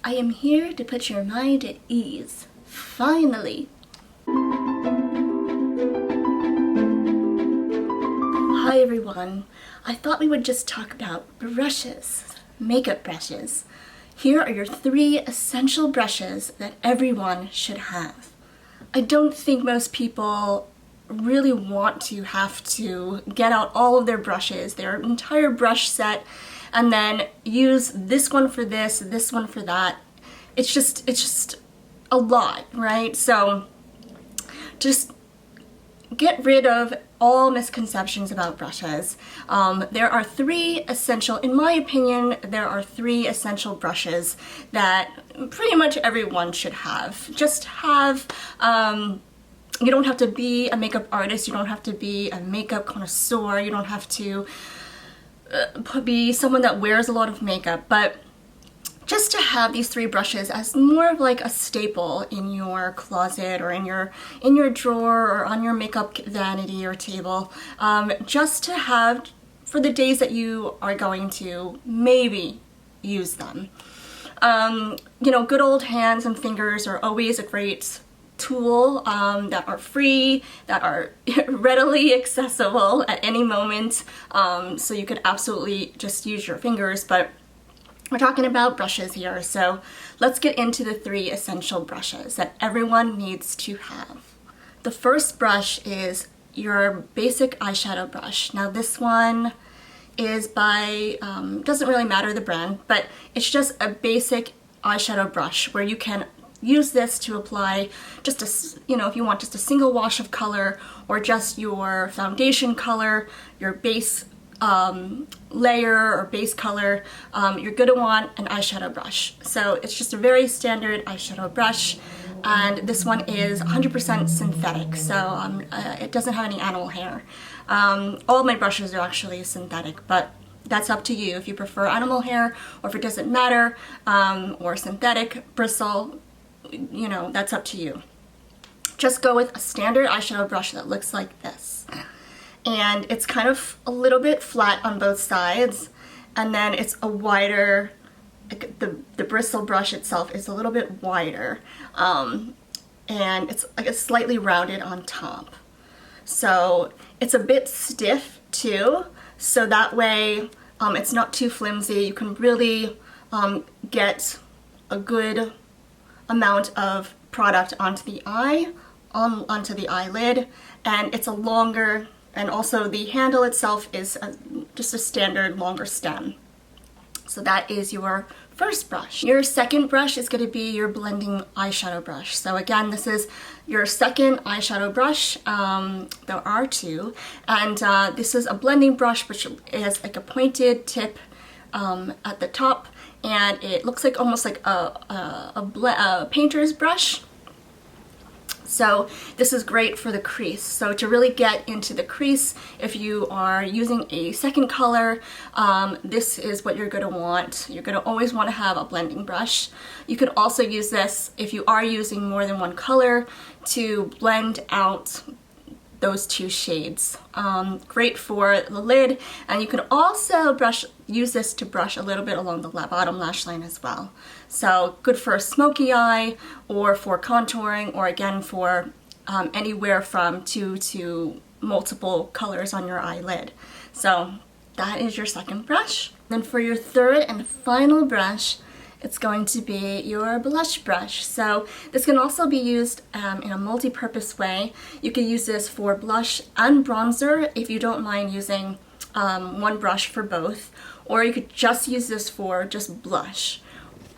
I am here to put your mind at ease. Finally! Hi everyone. I thought we would just talk about brushes, makeup brushes. Here are your 3 essential brushes that everyone should have. I don't think most people really want to have to get out all of their brushes, their entire brush set, and then use this one for this one for that. It's just a lot, right? So just get rid of all misconceptions about brushes. There are 3 essential, in my opinion, there are 3 essential brushes that pretty much everyone should have. Just have, you don't have to be a makeup artist, you don't have to be a makeup connoisseur, you don't have to be someone that wears a lot of makeup, but just to have these 3 brushes as more of like a staple in your closet or in your drawer or on your makeup vanity or table, just to have for the days that you are going to maybe use them. You know, good old hands and fingers are always a great tool, that are free, that are readily accessible at any moment, so you could absolutely just use your fingers, but we're talking about brushes here, so let's get into the 3 essential brushes that everyone needs to have. The first brush is your basic eyeshadow brush. Now this one is by, doesn't really matter the brand, but it's just a basic eyeshadow brush where you can use this to apply just a, you know, if you want just a single wash of color or just your foundation color, your base layer or base color, you're going to want an eyeshadow brush. So it's just a very standard eyeshadow brush, and this one is 100% synthetic, so it doesn't have any animal hair. All of my brushes are actually synthetic, but that's up to you if you prefer animal hair or if it doesn't matter, or synthetic bristle, you know, that's up to you. Just go with a standard eyeshadow brush that looks like this. And it's kind of a little bit flat on both sides, and then it's a wider, the bristle brush itself is a little bit wider, and it's like a slightly rounded on top. So it's a bit stiff too, so that way it's not too flimsy. You can really get a good amount of product onto the eye, onto the eyelid, and it's a longer, and also the handle itself is just a standard longer stem. So that is your first brush. Your second brush is going to be your blending eyeshadow brush. So again, this is your second eyeshadow brush. There are 2, and this is a blending brush which is like a pointed tip at the top, and it looks like almost like a painter's brush. So this is great for the crease. So to really get into the crease, if you are using a second color, this is what you're going to want. You're going to always want to have a blending brush. You could also use this if you are using more than one color to blend out those 2 shades. Great for the lid, and you can also use this to brush a little bit along the bottom lash line as well. So good for a smoky eye, or for contouring, or again for anywhere from 2 to multiple colors on your eyelid. So that is your second brush. Then for your third and final brush, it's going to be your blush brush. So this can also be used in a multi-purpose way. You can use this for blush and bronzer if you don't mind using one brush for both, or you could just use this for just blush.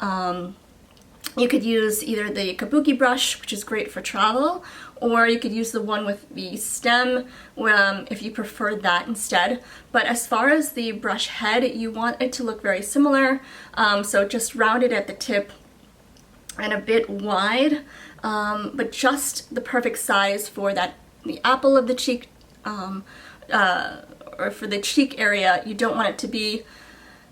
You could use either the kabuki brush, which is great for travel, or you could use the one with the stem if you prefer that instead. But as far as the brush head, you want it to look very similar, so just rounded at the tip and a bit wide, but just the perfect size for the apple of the cheek, or for the cheek area. You don't want it to be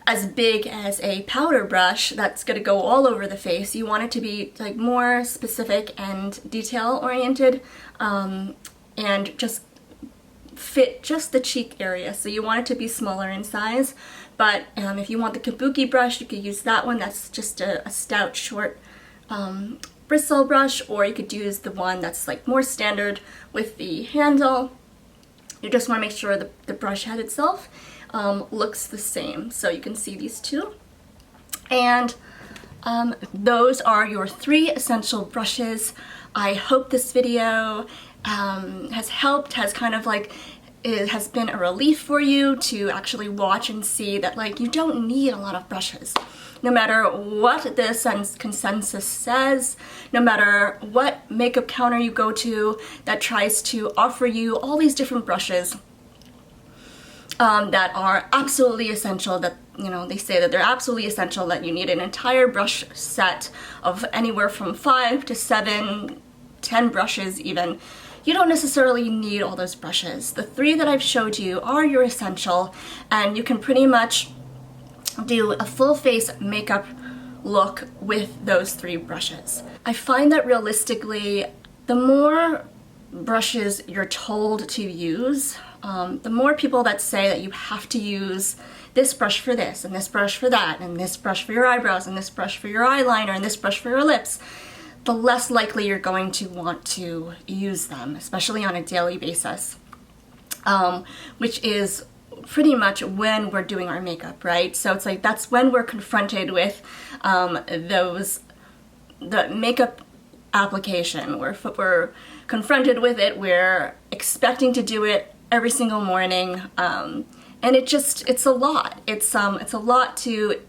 as big as a powder brush that's going to go all over the face. You want it to be like more specific and detail oriented, and just fit just the cheek area. So you want it to be smaller in size, But if you want the kabuki brush, you could use that one. That's just a stout, short bristle brush, or you could use the one that's like more standard with the handle. You just want to make sure the brush head itself looks the same. So you can see these two. And those are your 3 essential brushes. I hope this video has helped, has kind of like, it has been a relief for you to actually watch and see that like you don't need a lot of brushes. No matter what the consensus says, no matter what makeup counter you go to that tries to offer you all these different brushes that are absolutely essential, that, you know, they say that they're absolutely essential, that you need an entire brush set of anywhere from 5 to 7, 10 brushes even. You don't necessarily need all those brushes. The 3 that I've showed you are your essential, and you can pretty much do a full face makeup look with those 3 brushes. I find that realistically, the more brushes you're told to use, the more people that say that you have to use this brush for this, and this brush for that, and this brush for your eyebrows, and this brush for your eyeliner, and this brush for your lips, the less likely you're going to want to use them, especially on a daily basis, which is pretty much when we're doing our makeup, right? So it's like that's when we're confronted with the makeup application. We're confronted with it, we're expecting to do it every single morning, and it's a lot. It's a lot to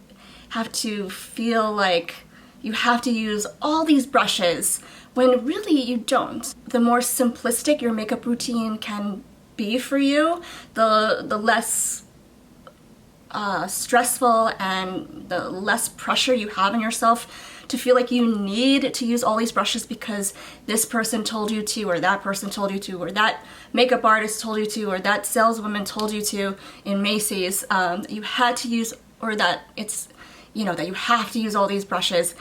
have to feel like you have to use all these brushes when really you don't. The more simplistic your makeup routine can be for you, the less stressful and the less pressure you have on yourself to feel like you need to use all these brushes because this person told you to, or that person told you to, or that makeup artist told you to, or that saleswoman told you to in Macy's, that you had to use, or that it's, you know, that you have to use all these brushes.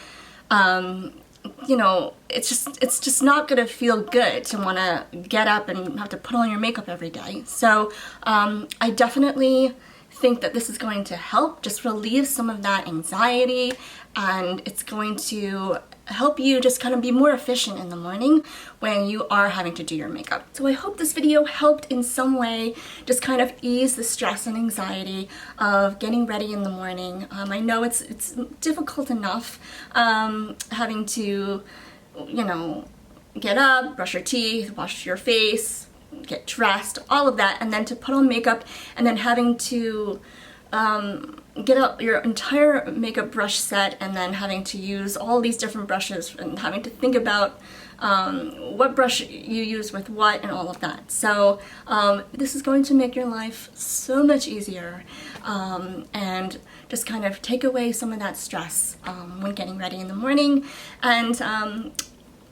You know, it's just not gonna feel good to want to get up and have to put on your makeup every day. So I definitely think that this is going to help just relieve some of that anxiety, and it's going to help you just kind of be more efficient in the morning when you are having to do your makeup. So I hope this video helped in some way just kind of ease the stress and anxiety of getting ready in the morning. I know it's difficult enough having to, you know, get up, brush your teeth, wash your face, get dressed, all of that, and then to put on makeup, and then having to get out your entire makeup brush set, and then having to use all these different brushes and having to think about what brush you use with what and all of that. So this is going to make your life so much easier and just kind of take away some of that stress when getting ready in the morning. And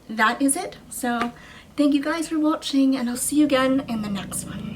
that is it. So thank you guys for watching, and I'll see you again in the next one.